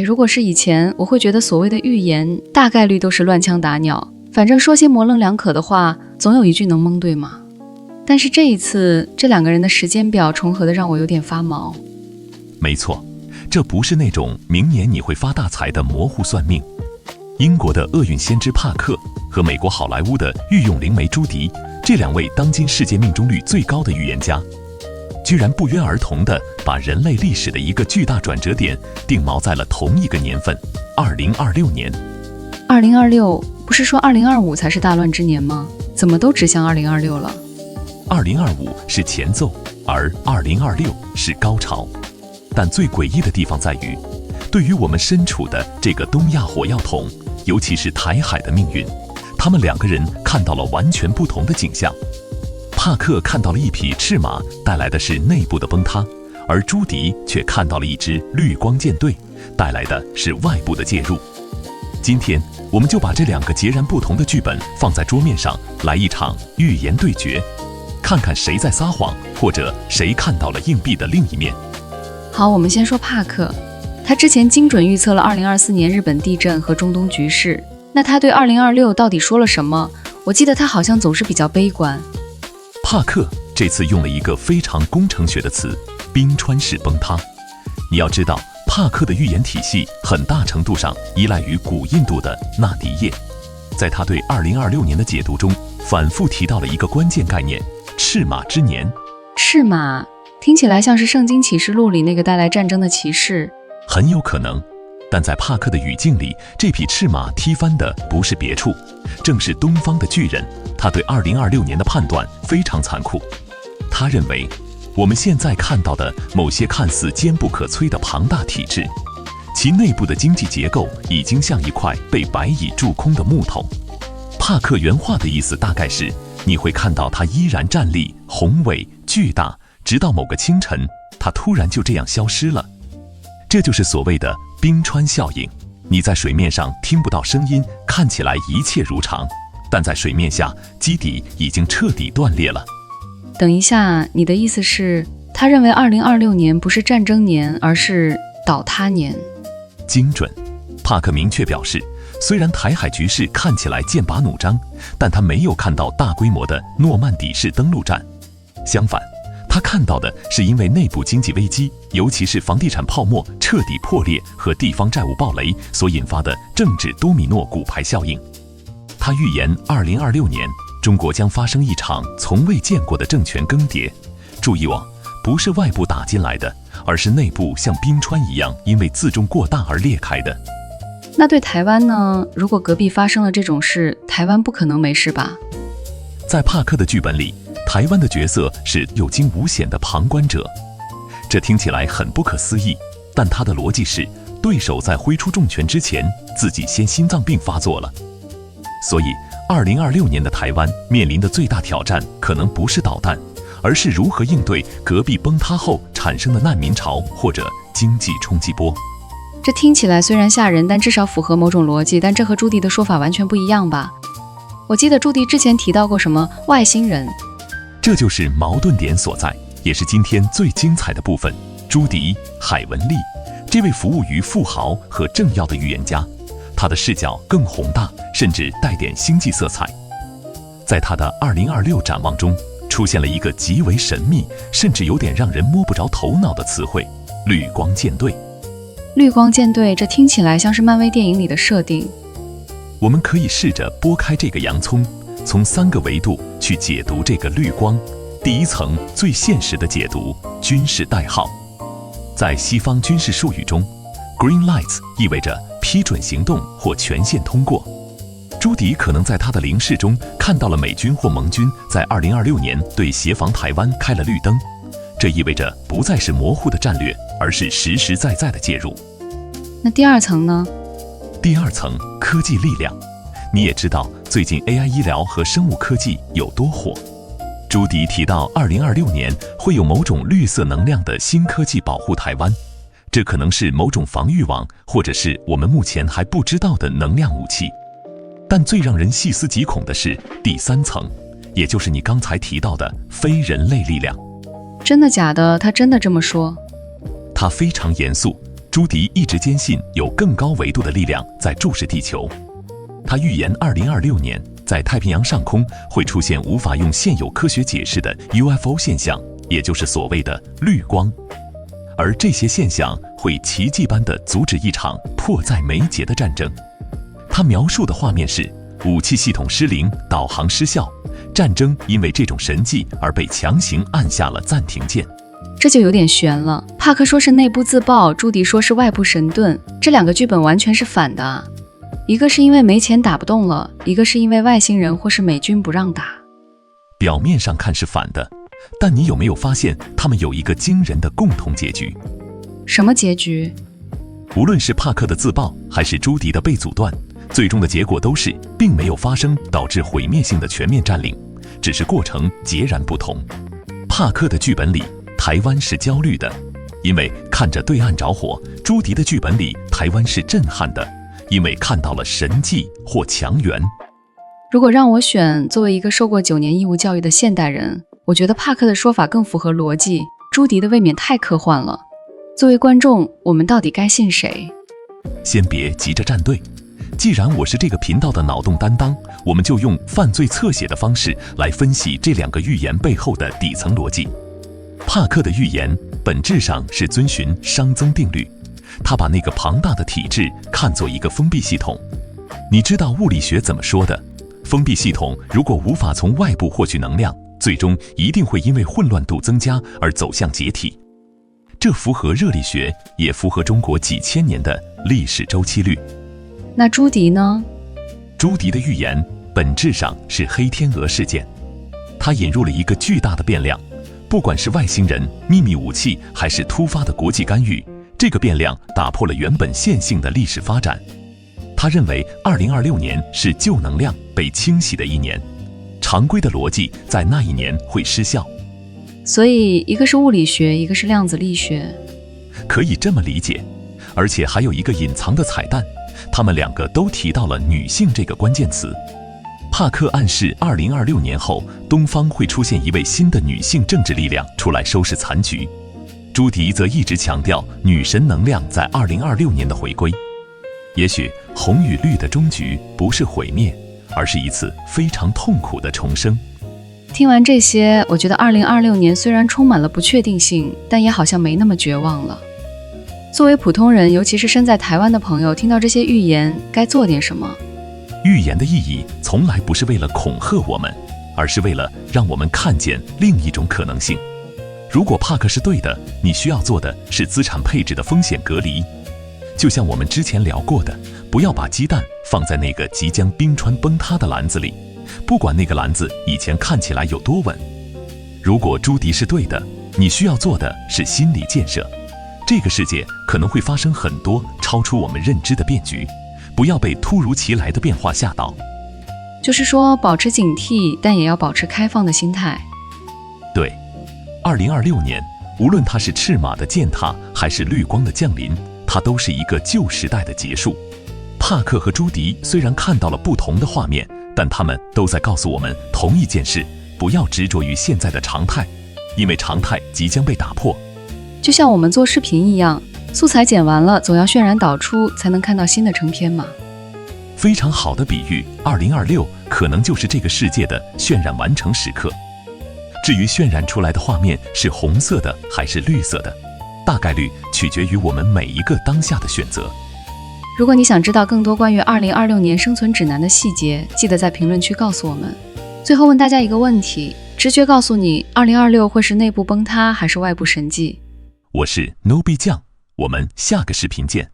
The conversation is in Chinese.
如果是以前，我会觉得所谓的预言大概率都是乱枪打鸟，反正说些模棱两可的话，总有一句能蒙对吗？但是这一次，这两个人的时间表重合的让我有点发毛。没错，这不是那种明年你会发大财的模糊算命。英国的厄运先知帕克和美国好莱坞的御用灵媒朱迪，这两位当今世界命中率最高的预言家，居然不约而同地把人类历史的一个巨大转折点定锚在了同一个年份，2026年。2026不是说2025才是大乱之年吗？怎么都指向2026了？2025是前奏，而2026是高潮。但最诡异的地方在于，对于我们身处的这个东亚火药桶，尤其是台海的命运，他们两个人看到了完全不同的景象。帕克看到了一匹赤马带来的是内部的崩塌，而朱迪却看到了一支绿光舰队带来的是外部的介入。今天我们就把这两个截然不同的剧本放在桌面上，来一场预言对决，看看谁在撒谎，或者谁看到了硬币的另一面。好，我们先说帕克，他之前精准预测了2024年日本地震和中东局势，那他对2026到底说了什么？我记得他好像总是比较悲观。帕克这次用了一个非常工程学的词，冰川式崩塌。你要知道，帕克的预言体系很大程度上依赖于古印度的纳迪叶，在他对2026年的解读中，反复提到了一个关键概念：赤马之年。赤马听起来像是圣经启示录里那个带来战争的骑士，很有可能。但在帕克的语境里，这匹赤马踢翻的不是别处，正是东方的巨人。他对2026年的判断非常残酷，他认为我们现在看到的某些看似坚不可摧的庞大体制，其内部的经济结构已经像一块被白蚁蛀空的木头。帕克原话的意思大概是，你会看到它依然站立、宏伟、巨大，直到某个清晨，它突然就这样消失了。这就是所谓的冰川效应。你在水面上听不到声音，看起来一切如常，但在水面下，基底已经彻底断裂了。等一下，你的意思是，他认为2026年不是战争年，而是倒塌年？精准。帕克明确表示，虽然台海局势看起来剑拔弩张，但他没有看到大规模的诺曼底式登陆战。相反，他看到的是因为内部经济危机，尤其是房地产泡沫彻底破裂和地方债务暴雷所引发的政治多米诺骨牌效应。他预言2026年中国将发生一场从未见过的政权更迭。注意哦，不是外部打进来的，而是内部像冰川一样因为自重过大而裂开的。那对台湾呢？如果隔壁发生了这种事，台湾不可能没事吧？在帕克的剧本里，台湾的角色是有惊无险的旁观者。这听起来很不可思议，但他的逻辑是，对手在挥出重拳之前，自己先心脏病发作了。所以2026年的台湾面临的最大挑战可能不是导弹，而是如何应对隔壁崩塌后产生的难民潮或者经济冲击波。这听起来虽然吓人，但至少符合某种逻辑，但这和朱迪的说法完全不一样吧？我记得朱迪之前提到过什么外星人。这就是矛盾点所在，也是今天最精彩的部分。朱迪·海文利这位服务于富豪和政要的预言家，他的视角更宏大，甚至带点星际色彩。在他的2026展望中，出现了一个极为神秘，甚至有点让人摸不着头脑的词汇——绿光舰队。绿光舰队，这听起来像是漫威电影里的设定。我们可以试着剥开这个洋葱，从3个维度去解读这个绿光。第一层，最现实的解读，军事代号。在西方军事术语中， Green Lights 意味着批准行动或权限通过。朱迪可能在他的灵视中看到了美军或盟军在2026年对协防台湾开了绿灯，这意味着不再是模糊的战略，而是实实在在的介入。那第二层呢？第二层，科技力量。你也知道最近 AI 医疗和生物科技有多火。朱迪提到2026年会有某种绿色能量的新科技保护台湾，这可能是某种防御网，或者是我们目前还不知道的能量武器。但最让人细思极恐的是第3层，也就是你刚才提到的非人类力量。真的假的？他真的这么说？他非常严肃，朱迪一直坚信有更高维度的力量在注视地球。他预言2026年在太平洋上空会出现无法用现有科学解释的 UFO 现象，也就是所谓的绿光。而这些现象会奇迹般地阻止一场迫在眉睫的战争。他描述的画面是武器系统失灵，导航失效，战争因为这种神迹而被强行按下了暂停键。这就有点悬了。帕克说是内部自爆，朱迪说是外部神盾，这两个剧本完全是反的啊。一个是因为没钱打不动了，一个是因为外星人或是美军不让打。表面上看是反的，但你有没有发现他们有一个惊人的共同结局？什么结局？无论是帕克的自爆还是朱迪的被阻断，最终的结果都是并没有发生导致毁灭性的全面占领，只是过程截然不同。帕克的剧本里，台湾是焦虑的，因为看着对岸着火；朱迪的剧本里，台湾是震撼的，因为看到了神迹或强援。如果让我选，作为一个受过9年义务教育的现代人，我觉得帕克的说法更符合逻辑，朱迪的未免太科幻了。作为观众，我们到底该信谁？先别急着站队，既然我是这个频道的脑洞担当，我们就用犯罪侧写的方式来分析这两个预言背后的底层逻辑。帕克的预言本质上是遵循熵增定律，他把那个庞大的体制看作一个封闭系统。你知道物理学怎么说的？封闭系统如果无法从外部获取能量，最终一定会因为混乱度增加而走向解体。这符合热力学，也符合中国几千年的历史周期率。那朱迪呢？朱迪的预言本质上是黑天鹅事件，他引入了一个巨大的变量，不管是外星人、秘密武器，还是突发的国际干预，这个变量打破了原本线性的历史发展。他认为2026年是旧能量被清洗的一年，常规的逻辑在那一年会失效。所以一个是物理学，一个是量子力学，可以这么理解。而且还有一个隐藏的彩蛋，他们两个都提到了女性这个关键词。帕克暗示2026年后，东方会出现一位新的女性政治力量出来收拾残局。朱迪则一直强调女神能量在2026年的回归。也许红与绿的终局不是毁灭，而是一次非常痛苦的重生。听完这些，我觉得2026年虽然充满了不确定性，但也好像没那么绝望了。作为普通人，尤其是身在台湾的朋友，听到这些预言，该做点什么？预言的意义从来不是为了恐吓我们，而是为了让我们看见另一种可能性。如果帕克是对的，你需要做的是资产配置的风险隔离。就像我们之前聊过的，不要把鸡蛋放在那个即将冰川崩塌的篮子里，不管那个篮子以前看起来有多稳。如果朱迪是对的，你需要做的是心理建设。这个世界可能会发生很多超出我们认知的变局，不要被突如其来的变化吓倒。就是说，保持警惕，但也要保持开放的心态。对，2026年，无论它是赤马的践踏，还是绿光的降临，它都是一个旧时代的结束。帕克和朱迪虽然看到了不同的画面，但他们都在告诉我们同一件事：不要执着于现在的常态，因为常态即将被打破。就像我们做视频一样，素材剪完了，总要渲染导出，才能看到新的成片嘛。非常好的比喻，2026可能就是这个世界的渲染完成时刻。至于渲染出来的画面是红色的还是绿色的，大概率取决于我们每一个当下的选择。如果你想知道更多关于2026年生存指南的细节，记得在评论区告诉我们。最后问大家一个问题，直觉告诉你2026会是内部崩塌还是外部神迹？我是 Nobi 酱，我们下个视频见。